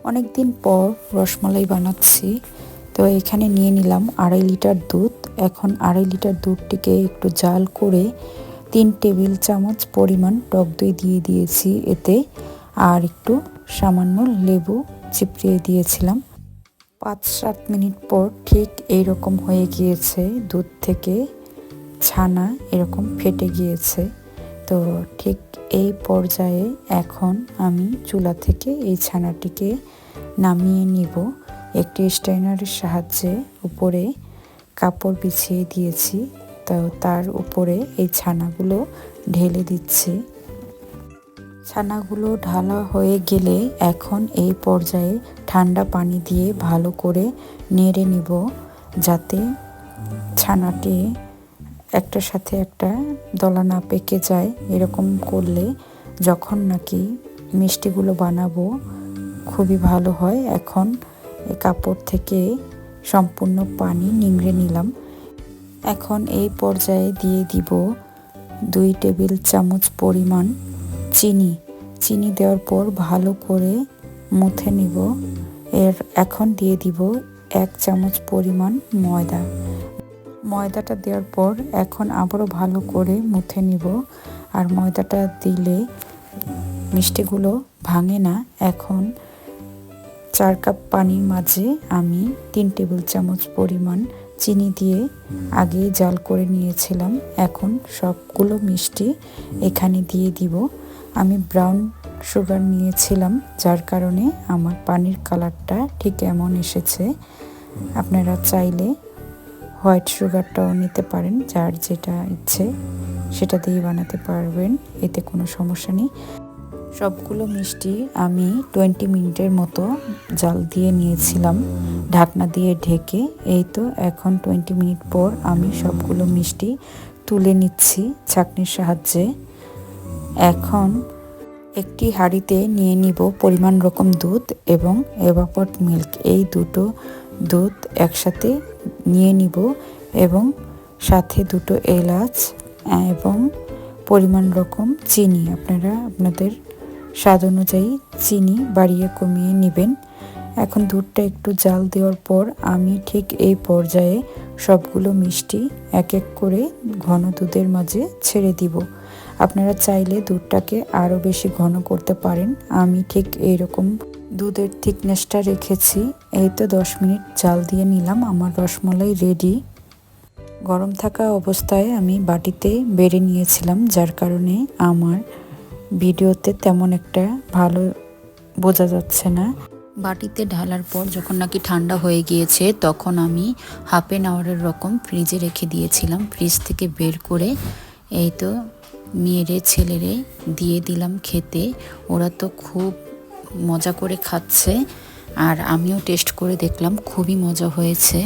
অনেক দিন পর রসমালাই বানাচ্ছি। তো এখানে নিয়ে নিলাম 2.5 লিটার দুধ। এখন 2.5 লিটার দুধটিকে একটু জাল করে 3 টেবিল চামচ পরিমাণ টক দই দিয়ে দিয়েছি এতে, আর একটু সামান্য লেবু চিপড়িয়ে দিয়েছিলাম। 5-7 মিনিট পর ঠিক এইরকম হয়ে গিয়েছে, দুধ থেকে ছানা এরকম ফেটে গিয়েছে। তো ঠিক এই পর্যায়ে এখন আমি চুলা থেকে এই ছানাটিকে নামিয়ে নিব। একটি স্ট্রেনারের সাহায্যে উপরে কাপড় বিছিয়ে দিয়েছি, তো তার উপরে এই ছানাগুলো ঢেলে দিচ্ছি। ছানাগুলো ঢালা হয়ে গেলে এখন এই পর্যায়ে ঠান্ডা পানি দিয়ে ভালো করে নেড়ে নিব, যাতে ছানাটি একটার সাথে একটা দলা না পেকে যায়। এরকম করলে যখন নাকি মিষ্টিগুলো বানাবো খুবই ভালো হয়। এখন এই কাপড় থেকে সম্পূর্ণ পানি নিংড়ে নিলাম। এখন এই পর্যায়ে দিয়ে দিব 2 টেবিল চামচ পরিমাণ চিনি দেওয়ার পর ভালো করে মুথে নিব। এখন দিয়ে দিব 1 চামচ পরিমাণ ময়দাটা দেওয়ার পর এখন আবারও ভালো করে মুথে নিব। আর ময়দাটা দিলে মিষ্টিগুলো ভাঙে না। এখন 4 কাপ পানির মাঝে আমি 3 টেবিল চামচ পরিমাণ চিনি দিয়ে আগে জাল করে নিয়েছিলাম। এখন সবগুলো মিষ্টি এখানে দিয়ে দিব। আমি ব্রাউন সুগার নিয়েছিলাম, যার কারণে আমার পানির কালারটা ঠিক এমন এসেছে। আপনারা চাইলে হোয়াইট সুগারটাও নিতে পারেন, যার যেটা ইচ্ছে সেটা দিয়ে বানাতে পারবেন, এতে কোনো সমস্যা নেই। সবগুলো মিষ্টি আমি 20 মিনিটের মতো জাল দিয়ে নিয়েছিলাম ঢাকনা দিয়ে ঢেকে। এই তো এখন 20 মিনিট পর আমি সবগুলো মিষ্টি তুলে নিচ্ছি ছাঁকনির সাহায্যে। এখন একটি হাঁড়িতে নিয়ে নিব পরিমাণ রকম দুধ এবং এভাপোরেটেড মিল্ক। এই দুটো দুধ একসাথে নিয়ে নিব এবং সাথে 2 এলাচ এবং পরিমাণ রকম চিনি। আপনারা আপনাদের স্বাদ অনুযায়ী চিনি বাড়িয়ে কমিয়ে নেবেন। এখন দুধটা একটু জাল দেওয়ার পর আমি ঠিক এই পর্যায়ে সবগুলো মিষ্টি এক এক করে ঘন দুধের মাঝে ছেড়ে দিব। আপনারা চাইলে দুধটাকে আরও বেশি ঘন করতে পারেন। আমি ঠিক এইরকম দুধের থিকনেসটা রেখেছি। এই তো 10 মিনিট জাল দিয়ে নিলাম, আমার রসমালাই রেডি। গরম থাকা অবস্থায় আমি বাটিতে বেড়ে নিয়েছিলাম, যার কারণে আমার ভিডিওতে তেমন একটা ভালো বোঝা যাচ্ছে না। বাটিতে ঢালার পর যখন নাকি ঠান্ডা হয়ে গিয়েছে তখন আমি হাফ অ্যান আওয়ারের রকম ফ্রিজে রেখে দিয়েছিলাম। ফ্রিজ থেকে বের করে এই তো মেয়েরে ছেলেরে দিয়ে দিলাম খেতে। ওরা তো খুব মজা করে খাচ্ছে আর আমিও টেস্ট করে দেখলাম, খুবই মজা হয়েছে।